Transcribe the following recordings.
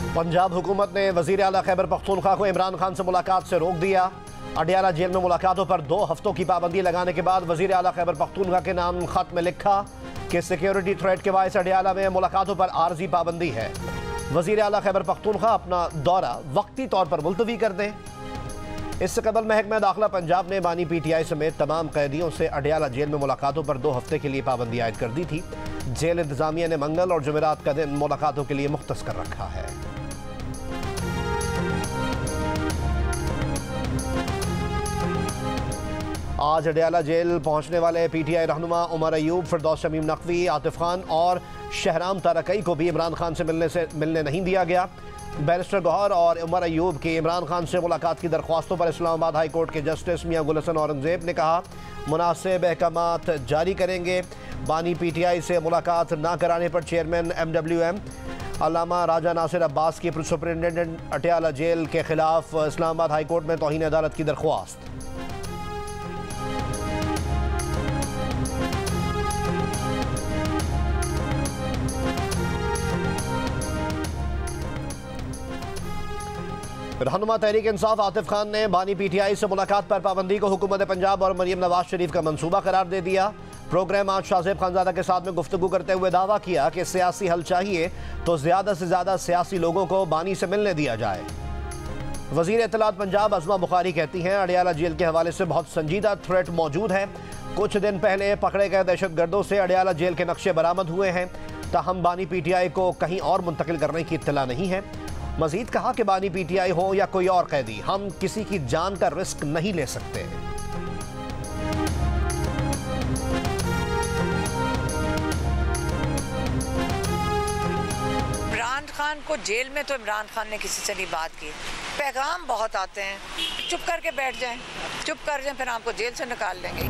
पंजाब हुकूमत ने वज़ीर आला खैबर पख्तूनख्वा को इमरान खान से मुलाकात से रोक दिया। अडियाला जेल में मुलाकातों पर 2 हफ्तों की पाबंदी लगाने के बाद वज़ीर आला खैबर पख्तूनख्वा के नाम खत में लिखा कि सिक्योरिटी थ्रेट के बायस अडियाला में मुलाकातों पर आर्जी पाबंदी है। वज़ीर आला खैबर पख्तूनख्वा अपना दौरा वक्ती तौर पर मुलतवी कर दें। इससे कबल महकमा दाखिला पंजाब ने बानी PTI समेत तमाम कैदियों से अडियाला जेल में मुलाकातों पर 2 हफ्ते के लिए पाबंदी आयद कर दी थी। जेल इंतजामिया ने मंगल और जुमेरात का दिन मुलाकातों के लिए मुख्तस कर रखा है। आज अडियाला जेल पहुंचने वाले PTI रहनुमा उमर अयूब, फिरदौस शमीम नकवी, आतिफ खान और शहराम तारकई को भी इमरान खान से मिलने नहीं दिया गया। बैरिस्टर गौहर और उमर अयूब की इमरान खान से मुलाकात की दरख्वास्तों पर इस्लामाबाद हाई कोर्ट के जस्टिस मियां गुल हसन औरंगजेब ने कहा मुनासिब अहकामात जारी करेंगे। बानी PTI से मुलाकात ना कराने पर चेयरमैन MWM अल्लामा राजा नासिर अब्बास की सुपरिटेंडेंट अडियाला जेल के खिलाफ इस्लामाबाद हाई कोर्ट में तौहीन अदालत की दरख्वास्त। रहनुमा तहरीक इंसाफ आतिफ खान ने बानी PTI से मुलाकात पर पाबंदी को हुकूमत पंजाब और मरियम नवाज शरीफ का मंसूबा करार दे दिया। प्रोग्राम आज शाहजेब खानजादा के साथ में गुफ्तगू करते हुए दावा किया कि सियासी हल चाहिए तो ज़्यादा से ज़्यादा सियासी लोगों को बानी से मिलने दिया जाए। वज़ीर इत्तलात पंजाब अज़मा बुखारी कहती हैं अडियाला जेल के हवाले से बहुत संजीदा थ्रेट मौजूद है। कुछ दिन पहले पकड़े गए दहशतगर्दों से अडियाला जेल के नक्शे बरामद हुए हैं। ताहम बानी PTI को कहीं और मुंतकिल करने की इत्तला नहीं है। मजीद कहा कि बानी PTI हो या कोई और कैदी, हम किसी की जान का रिस्क नहीं ले सकते। इमरान खान को जेल में तो इमरान खान ने किसी से नहीं बात की। पैगाम बहुत आते हैं, चुप करके बैठ जाएं, चुप कर जाएं, फिर आपको जेल से निकाल देंगे।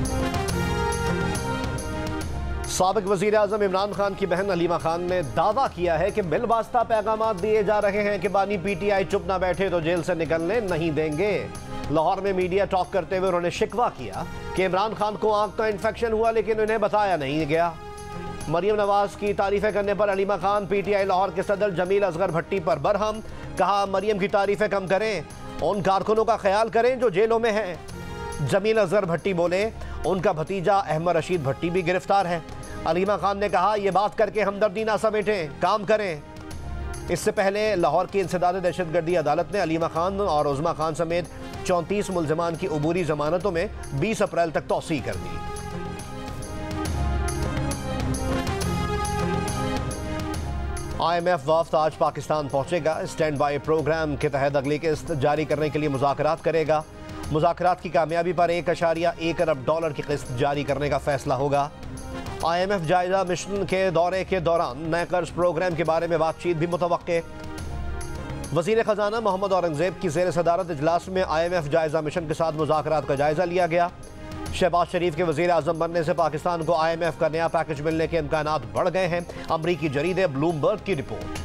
साबिक वज़ीर आज़म इमरान खान की बहन अलीमा खान ने दावा किया है कि बिलवास्ता पैगामात दिए जा रहे हैं कि बानी PTI चुप ना बैठे तो जेल से निकलने नहीं देंगे। लाहौर में मीडिया टॉक करते हुए उन्होंने शिकवा किया कि इमरान खान को आंख का इन्फेक्शन हुआ लेकिन उन्हें बताया नहीं गया। मरियम नवाज की तारीफें करने पर अलीमा खान PTI लाहौर के सदर जमील असगर भट्टी पर बरहम। कहा मरियम की तारीफें कम करें, उन कारकुनों का ख्याल करें जो जेलों में हैं। जमील असगर भट्टी बोले उनका भतीजा अहमद रशीद भट्टी भी गिरफ्तार है। अलीमा खान ने कहा यह बात करके हमदर्दी ना समेटें, काम करें। इससे पहले लाहौर की इंसदाद दहशतगर्दी अदालत ने अलीमा खान और उज़मा खान समेत 34 मुल्ज़मान की अबूरी जमानतों में 20 अप्रैल तक तौसीह कर दी। IMF वफ़द आज पाकिस्तान पहुंचेगा। स्टैंड बाई प्रोग्राम के तहत अगली किस्त जारी करने के लिए मुज़ाकरात करेगा। मुज़ाकरात की कामयाबी पर $1.1 अरब की किस्त जारी करने का फैसला होगा। IMF जायजा मिशन के दौरे के दौरान नए कर्ज प्रोग्राम के बारे में बातचीत भी मुतवक्के। वज़ीर ख़जाना मोहम्मद औरंगजेब की ज़ेर सदारत इजलास में IMF जायजा मिशन के साथ मुज़ाकरात का जायजा लिया गया। शहबाज शरीफ के वज़ीर आज़म बनने से पाकिस्तान को IMF का नया पैकेज मिलने के इम्कानात बढ़ गए हैं। अमरीकी जरीदे ब्लूमबर्ग की रिपोर्ट।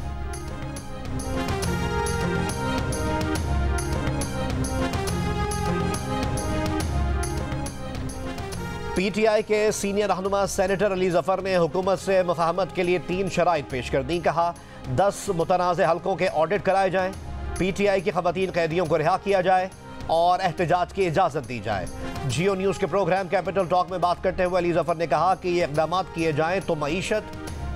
PTI के सीनियर रहनुमा सेनेटर अली जफर ने हुकूमत से मुफाहमत के लिए 3 शराइत पेश कर दी। कहा 10 मुतनाज़ हल्कों के ऑडिट कराए जाएं, PTI की ख़वातीन कैदियों को रिहा किया जाए और एहतजाज की इजाज़त दी जाए। जियो न्यूज़ के प्रोग्राम कैपिटल टॉक में बात करते हुए अली जफर ने कहा कि ये इक़दाम किए जाएँ तो मईशत,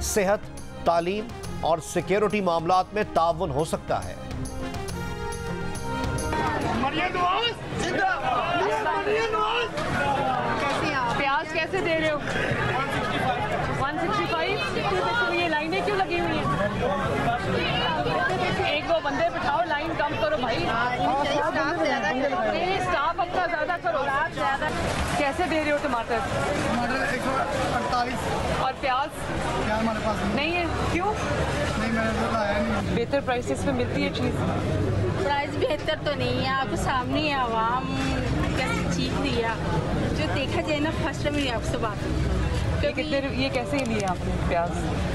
सेहत, तालीम और सिक्योरिटी मामलात में ताउन हो सकता है। प्याज कैसे दे रहे हो? 165। तो ये लाइनें क्यों लगी हुई हैं? 1-2 बंदे बिठाओ, लाइन कम करो भाई। नहीं, स्टाफ अपना ज़्यादा करो। कैसे दे रहे हो टमाटर? टमाटर 148। और प्याज हमारे पास नहीं है। क्यों? नहीं, मैंने तो लाया नहीं। बेहतर प्राइसेस पे मिलती है चीज़। प्राइस बेहतर तो नहीं है, आपके सामने है। आवाम कैसे चीख दिया जो देखा जाए ना। फर्स्ट टाइम मेरी आपसे बात ये कैसे लिए आपने प्याज?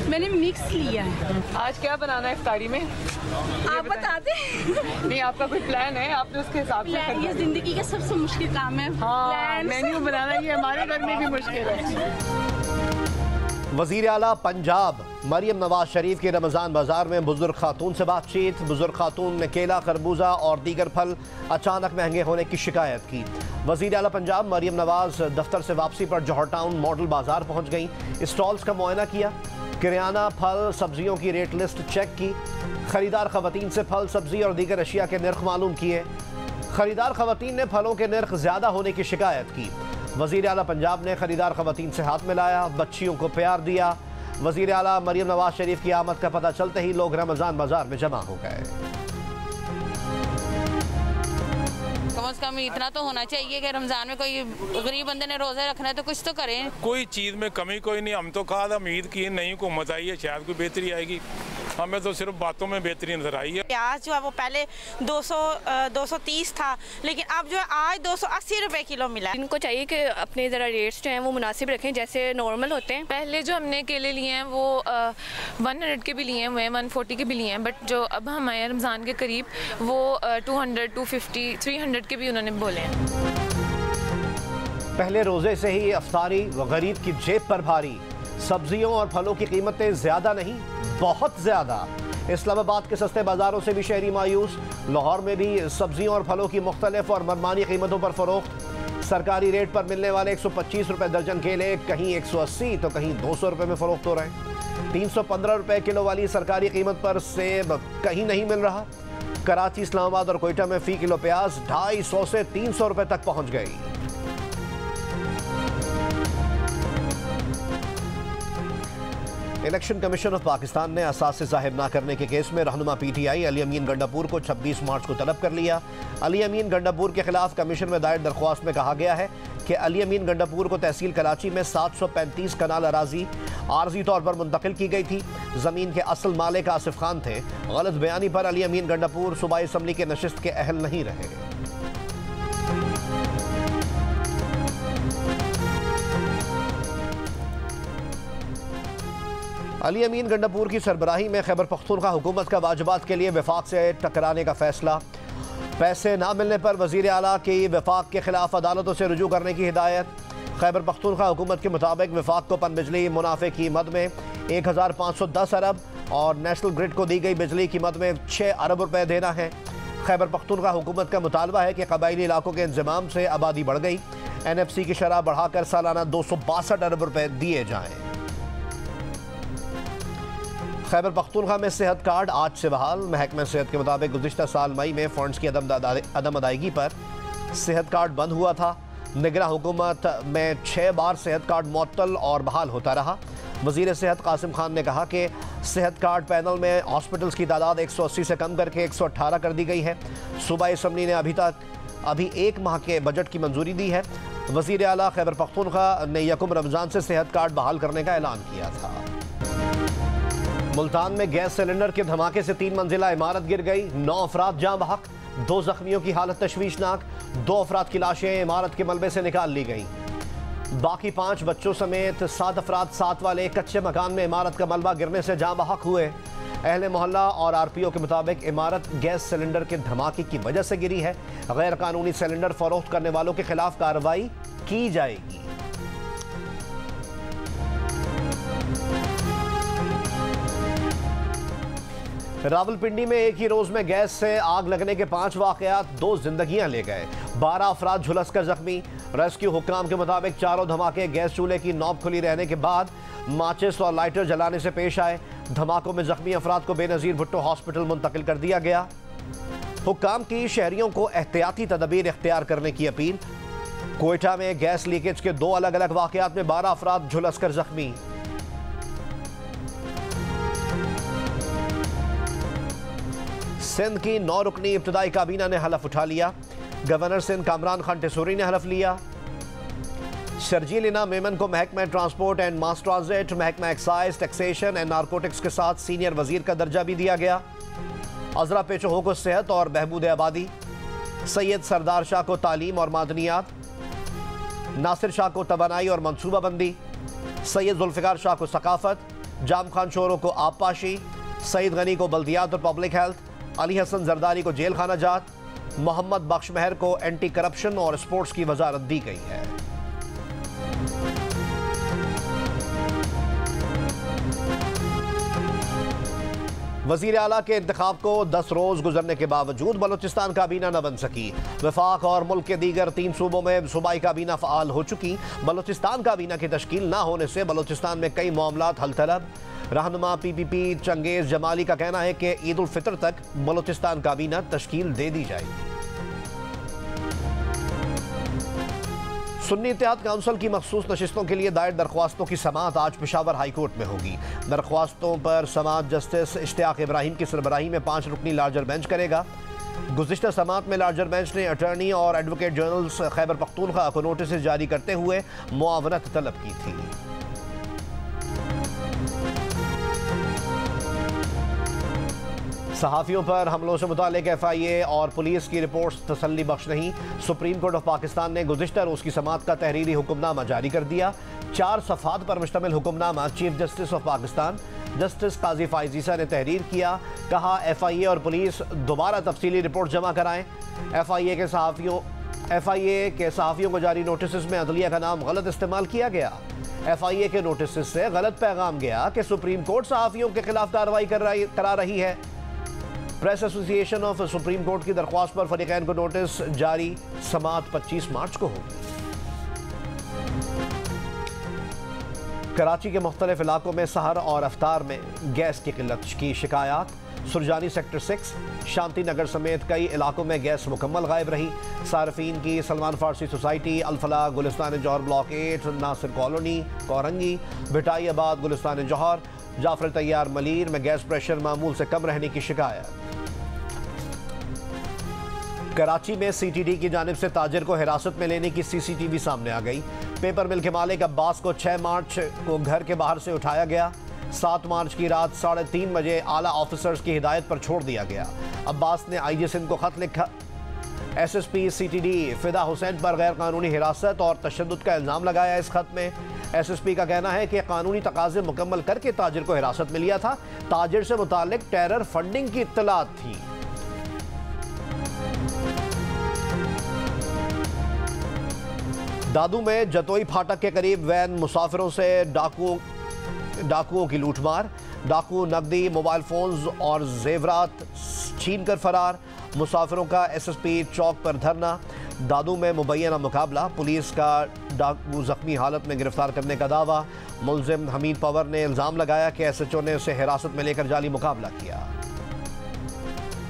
मैंने मिक्स लिया है। आज क्या बनाना है इफ्तारी में? आप बता दें। नहीं, आपका कोई प्लान है? आपने उसके हिसाब से ये जिंदगी का सबसे मुश्किल काम है। हाँ, मेन्यू बनाना ये हमारे घर में भी मुश्किल है। वज़ीर आला पंजाब मरियम नवाज शरीफ के रमज़ान बाजार में बुजुर्ग खातून से बातचीत। बुजुर्ग खातून ने केला, खरबूजा और दीगर फल अचानक महंगे होने की शिकायत की। वज़ीर आला पंजाब मरियम नवाज दफ्तर से वापसी पर जौहर टाउन मॉडल बाजार पहुंच गई। स्टॉल्स का मुआयना किया, किराना, फल, सब्जियों की रेट लिस्ट चेक की। खरीदार खवातीन से फल, सब्जी और दीगर अशिया के नर्ख मालूम किए। खरीदार खवातीन ने फलों के नर्ख ज़्यादा होने की शिकायत की। वज़ीर आला पंजाब ने खरीदार खवातीन से हाथ मिलाया, बच्चियों को प्यार दिया। वज़ीर आला मरियम नवाज शरीफ की आमद का पता चलते ही लोग रमज़ान बाजार में जमा हो गए। कम से कम इतना तो होना चाहिए कि रमज़ान में कोई गरीब बंदे ने रोज़े रखना है तो कुछ तो करें। कोई चीज़ में कमी कोई नहीं। हम तो कहा था, उम्मीद की नई हुकूमत आई है, शायद कोई बेहतरी आएगी। हमें तो सिर्फ बातों में बेहतरी नजर आई है। प्याज जो है वो पहले 230 था, लेकिन अब जो है आज 280 रुपए किलो मिला है। इनको चाहिए कि अपने ज़रा रेट्स जो हैं वो मुनासिब रखें, जैसे नॉर्मल होते हैं। पहले जो हमने केले लिए हैं वो 100 के भी लिए हुए हैं, 140 के भी लिए हैं, बट जो अब हमारे रमज़ान के करीब वो 200, 250, 300 के भी उन्होंने बोले हैं। पहले रोजे से ही अफ्तारी व गरीब की जेब पर भारी। सब्जियों और फलों की कीमतें ज्यादा नहीं, बहुत ज्यादा। इस्लामाबाद के सस्ते बाजारों से भी शहरी मायूस। लाहौर में भी सब्जियों और फलों की मुख्तलिफ और मनमानी कीमतों पर फरोख्त। सरकारी रेट पर मिलने वाले 125 रुपए दर्जन केले कहीं 180 तो कहीं 200 रुपए में फरोख्त हो रहे हैं। 315 रुपए किलो वाली सरकारी कीमत पर सेब कहीं नहीं मिल रहा। कराची, इस्लामाबाद और कोयटा में फी किलो प्याज 250 से 300 रुपए तक पहुंच गई। इलेक्शन कमीशन ऑफ पाकिस्तान ने असासे ज़ाहिर न करने के केस में रहनुमा PTI अली अमीन गंडापुर को 26 मार्च को तलब कर लिया। अली अमीन गंडापुर के खिलाफ कमीशन में दायर दरख्वास्त में कहा गया है कि अली अमीन गंडापुर को तहसील कराची में 735 कनाल अराजी आर्जी तौर पर मुंतकिल की गई थी। ज़मीन के असल मालिक आसिफ खान थे। गलत बयानी पर अली अमीन गंडापुर सूबाई असम्बली के नशिस्त के अहल नहीं रहे। अली अमीन गंडापुर की सरबराही में खैबर पख्तूनख्वा हुकूमत का वाजिबात के लिए वफाक से टकराने का फैसला। पैसे ना मिलने पर वज़ीर आला की वफाक के खिलाफ अदालतों से रुजू करने की हिदायत। खैबर पख्तूनख्वा हुकूमत के मुताबिक वफाक को पन बिजली मुनाफे की मद में 1510 अरब और नेशनल ग्रिड को दी गई बिजली की मद में 6 अरब रुपए देना है। खैबर पख्तूनख्वा हुकूमत का मुतालबा है कि कबायली इलाकों के इंतजाम से आबादी बढ़ गई। NFC की शरह बढ़ाकर सालाना 262 अरब रुपए दिए जाएँ। खैबर पख्तूनख्वा में सेहत कार्ड आज से बहाल। महकमा सेहत के मुताबिक गुज़िश्ता साल मई में फंड्स की अदम अदायगी पर सेहत कार्ड बंद हुआ था। निगरां हुकूमत में 6 बार सेहत कार्ड मुअत्तल और बहाल होता रहा। वज़ीर सेहत कासिम खान ने कहा कि सेहत कार्ड पैनल में हॉस्पिटल्स की तादाद 180 से कम करके 118 कर दी गई है। सूबाई असम्बली ने अभी 1 माह के बजट की मंजूरी दी है। वज़ीर आला खैबर पख्तूनख्वा ने यकम रमज़ान से सेहत कार्ड बहाल करने का ऐलान किया था। मुल्तान में गैस सिलेंडर के धमाके से 3 मंजिला इमारत गिर गई। 9 अफराद जाँ बहक, 2 जख्मियों की हालत तशवीशनाक। 2 अफराद की लाशें इमारत के मलबे से निकाल ली गई। बाकी 5 बच्चों समेत 7 अफराद साथ वाले कच्चे मकान में इमारत का मलबा गिरने से जाँ बहक हुए। अहले मोहल्ला और RPO के मुताबिक इमारत गैस सिलेंडर के धमाके की वजह से गिरी है। गैर कानूनी सिलेंडर फरोख्त करने वालों के खिलाफ कार्रवाई की जाएगी। रावलपिंडी में एक ही रोज में गैस से आग लगने के 5 वाकयात 2 जिंदगियां ले गए। 12 अफराद झुलसकर जख्मी। रेस्क्यू हुक्काम के मुताबिक चारों धमाके गैस चूल्हे की नॉब खुली रहने के बाद माचिस और लाइटर जलाने से पेश आए। धमाकों में जख्मी अफराद को बेनजीर भुट्टो हॉस्पिटल मुंतकिल कर दिया गया। हुक्काम की शहरियों को एहतियाती तदबीर इख्तियार करने की अपील। कोयटा में गैस लीकेज के 2 अलग अलग वाकयात में 12 अफराद झुलसकर जख्मी। सिंध की 9 रुकनी इब्तदाई काबीना ने हलफ उठा लिया। गवर्नर सिंध कामरान खान टेसूरी ने हलफ लिया। शर्जील इनाम मेमन को महकमा ट्रांसपोर्ट एंड मास ट्रांजिट, महकमा एक्साइज, टैक्सेशन एंड नारकोटिक्स के साथ सीनियर वजीर का दर्जा भी दिया गया। अजरा पेचोहो को सेहत और बहबूद आबादी, सैयद सरदार शाह को तालीम और मादनियात, नासिर शाह को तवानाई और मनसूबाबंदी, सैयद जुल्फ़िकार शाह को सकाफत, जाम खान शोरों को आबपाशी, सईद गनी को बल्दियात और पब्लिक हेल्थ, अली हसन जरदारी को जेल खाना जात, मोहम्मद बख्श महर को एंटी करप्शन और स्पोर्ट्स की वजारत दी गई है। वज़ीर आला के इंतखाब को 10 रोज गुजरने के बावजूद बलूचिस्तान काबीना न बन सकी। वफाक और मुल्क के दीगर 3 सूबों में सूबाई काबीना फ़ाल हो चुकी। बलूचिस्तान काबीना की तश्कील न होने से बलूचिस्तान में कई मामलात हल तलब। रहनुमा PPP चंगेज़ जमाली का कहना है कि ईद उल फितर तक बलूचिस्तान काबीना तश्कील दे दी जाएगी। सुन्नी इत्तेहाद काउंसिल की मखसूस नशिस्तों के लिए दायर दरख्वास्तों की समाअत आज पेशावर हाई कोर्ट में होगी। दरख्वास्तों पर समाअत जस्टिस इश्तियाक इब्राहिम की सरबराही में 5 रुकनी लार्जर बेंच करेगा। गुज़िश्ता समाअत में लार्जर बेंच ने अटॉर्नी और एडवोकेट जनरल्स खैबर पख्तूनख्वा को नोटिस जारी करते हुए मुआवनत तलब की थी। सहाफ़ियों पर हमलों से मुतालिक FIA और पुलिस की रिपोर्ट्स तसल्ली बख्श नहीं। सुप्रीम कोर्ट ऑफ पाकिस्तान ने गुज़िश्ता रोज़ की समाअत का तहरीरी हुक्मनामा जारी कर दिया। 4 सफ़हात पर मुश्तमिल हुक्मनामा chief justice of Pakistan justice Qazi Faez Isa ने तहरीर किया। कहा FIA और पुलिस दोबारा तफसीली रिपोर्ट जमा कराएं। FIA के सहाफ़ियों को जारी नोटिस में अदलिया का नाम गलत इस्तेमाल किया गया। FIA के नोटिस से गलत पैगाम गया कि सुप्रीम कोर्ट सहाफ़ियों के खिलाफ कार्रवाई करा रही है। Press association of supreme court की दरख्वास्त पर फरीकैन को नोटिस जारी। समाअत 25 मार्च को होगी। कराची के मुख्तलिफ इलाकों में सहर और अफ्तार में गैस की किल्लत की शिकायत। सुरजानी सेक्टर 6, शांति नगर समेत कई इलाकों में गैस मुकम्मल गायब रही। सार्फिन की सलमान फारसी सोसाइटी, अल-फलाह, गुलिस्तान जौहर ब्लॉक 8, नासिर कॉलोनी, कोरंगी, भिटाई आबाद, गुलिस्तान जौहर, जाफर तैयार मलीर में गैस प्रेशर मामूल से कम रहने की शिकायत। कराची में CTD की जानिब से ताजिर को हिरासत में लेने की CCTV सामने आ गई। पेपर मिल के मालिक अब्बास को 6 मार्च को घर के बाहर से उठाया गया। 7 मार्च की रात 3:30 बजे आला ऑफिसर्स की हिदायत पर छोड़ दिया गया। अब्बास ने IG सिंध को खत लिखा। SSP CTD फिदा हुसैन पर गैर कानूनी हिरासत और तशद्दुद का इल्ज़ाम लगाया। इस खत में SSP का कहना है कि कानूनी तकाजे मुकम्मल करके ताजिर को हिरासत में लिया था। ताजिर से मुतालिक टेरर फंडिंग की इत्तलात थी। दादू में जतोई फाटक के करीब वैन मुसाफिरों से डाकुओं की लूटमार। डाकू नकदी, मोबाइल फोन्स और जेवरात छीन कर फरार। मुसाफिरों का SSP चौक पर धरना। दादू में मुबैना मुकाबला। पुलिस का डाकू जख्मी हालत में गिरफ्तार करने का दावा। मुलजिम हमीद पवर ने इल्ज़ाम लगाया कि SHO ने उसे हिरासत में लेकर जाली मुकाबला किया।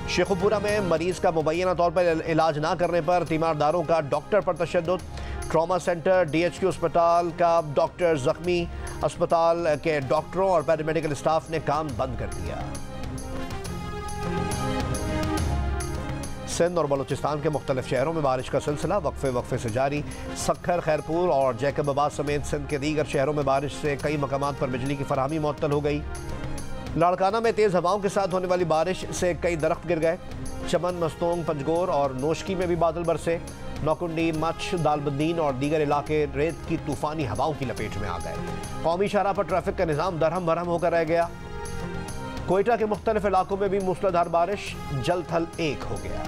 शेखुपुरा में मरीज का मुबैना तौर पर इलाज ना करने पर तीमारदारों का डॉक्टर पर तशद्दुद। ट्रॉमा सेंटर DHQ अस्पताल का डॉक्टर जख्मी। अस्पताल के डॉक्टरों और पैरामेडिकल स्टाफ ने काम बंद कर दिया। सिंध और बलूचिस्तान के मुख्तलिफ शहरों में बारिश का सिलसिला वक्फे से जारी। सक्खर, खैरपुर और जैकबाबाद समेत सिंध के दीगर शहरों में बारिश से कई मकामात पर बिजली की फराहमी मुअत्तल हो गई। लाड़काना में तेज़ हवाओं के साथ होने वाली बारिश से कई दरख्त गिर गए। चमन, मस्तोंग, पंजगोर और नोशकी में भी बादल बरसे। नौकुंडी, मच्छ, दालबंदीन और दीगर इलाके रेत की तूफानी हवाओं की लपेट में आ गए। कौमी शाहराह पर ट्रैफिक का निज़ाम दरहम भरहम होकर रह गया। कोयटा के मुख्तलिफ इलाकों में भी मूसलाधार बारिश, जल थल एक हो गया।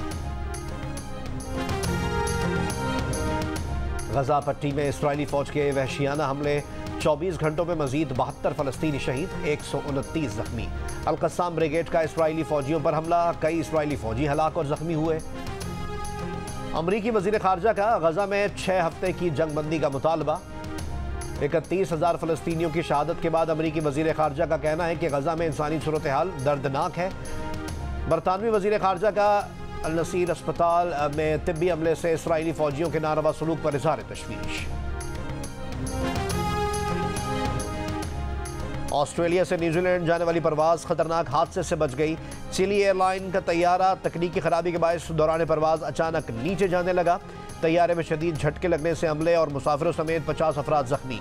गजा पट्टी में इसराइली फौज के वहशियाना हमले। 24 घंटों में मजीद 72 फलस्तीनी शहीद, 129 जख्मी। अल-कस्साम ब्रिगेड का इसराइली फौजियों पर हमला। कई इसराइली फौजी हलाक और जख्मी हुए। अमरीकी वजीर खारजा का गजा में 6 हफ्ते की जंगबंदी का मुतालबा। 31,000 फलस्तीनियों की शहादत के बाद अमरीकी वजीर खारजा का कहना है कि गजा में इंसानी सूरत हाल दर्दनाक है। बरतानवी वजीर खारजा का अल नसीर अस्पताल में तिब्बी अमले से इसराइली फौजियों के नारवा सलूक पर इज़हार तशवीश। ऑस्ट्रेलिया से न्यूजीलैंड जाने वाली परवाज खतरनाक हादसे से बच गई। चिली एयरलाइन का तैयारा तकनीकी खराबी के बायस दौरान परवाज अचानक नीचे जाने लगा। तैयारे में शदीद झटके लगने से अमले और मुसाफिरों समेत 50 अफराद जख्मी।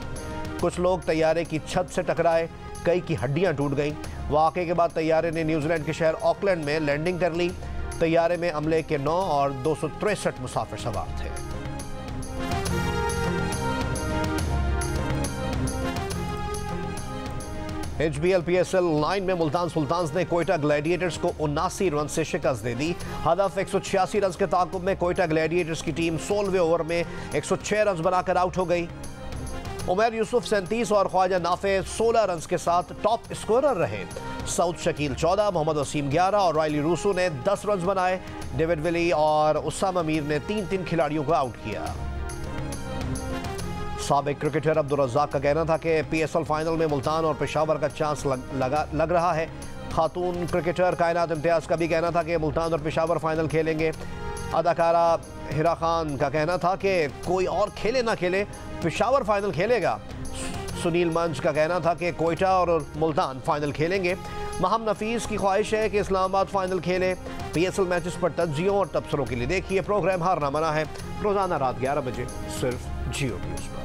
कुछ लोग तैयारे की छत से टकराए, कई की हड्डियां टूट गईं। वाक़े के बाद तैयारे ने न्यूजीलैंड के शहर ऑकलैंड में लैंडिंग कर ली। तैयारे में अमले के 9 और 263 मुसाफिर सवार थे। HBL PSL 9 में मुल्तान सुल्तान्स ने कोयटा ग्लैडिएटर्स को 79 रन से शिकस्त दे दी। हदफ 186 रन के ताक़ुब में कोयटा ग्लैडिएटर्स की टीम 16वें ओवर में 106 रन बनाकर आउट हो गई। उमर यूसुफ 37 और ख्वाजा नाफे 16 रन के साथ टॉप स्कोरर रहे। साउथ शकील 14, मोहम्मद वसीम 11 और रायली रूसू ने 10 रन बनाए। डेविड विली और उसामा मीर ने 3-3 खिलाड़ियों को आउट किया। साबिक क्रिकेटर अब्दुल रज़्ज़ाक का कहना था कि PSL फाइनल में मुल्तान और पेशावर का चांस लग रहा है। खातून क्रिकेटर कायनात इम्तियाज़ का भी कहना था कि मुल्तान और पेशावर फाइनल खेलेंगे। अदाकारा हिरा खान का कहना था कि कोई और खेले ना खेले, पेशावर फाइनल खेलेगा। सुनील मंच का कहना था कि कोयटा और मुल्तान फाइनल खेलेंगे। महम नफीस की ख्वाहिश है कि इस्लामाबाद फाइनल खेले। PSL मैचेस पर तज्जियों और तबसरों के लिए देखिए प्रोग्राम हारना मना है, रोजाना रात 11 बजे सिर्फ जियो न्यूज़ पर।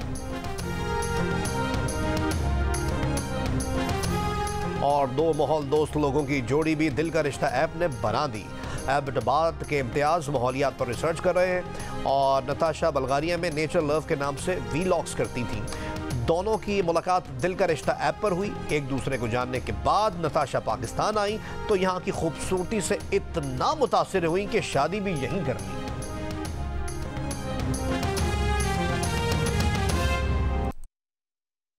और दो माहौल दोस्त लोगों की जोड़ी भी दिल का रिश्ता ऐप ने बना दी। एबटाबाद के इम्तियाज़ माहौलियात पर रिसर्च कर रहे हैं और नताशा बल्गारिया में नेचर लव के नाम से वीलॉग्स करती थी। दोनों की मुलाकात दिल का रिश्ता ऐप पर हुई। एक दूसरे को जानने के बाद नताशा पाकिस्तान आई तो यहाँ की खूबसूरती से इतना मुतासिर हुई कि शादी भी यहीं कर ली।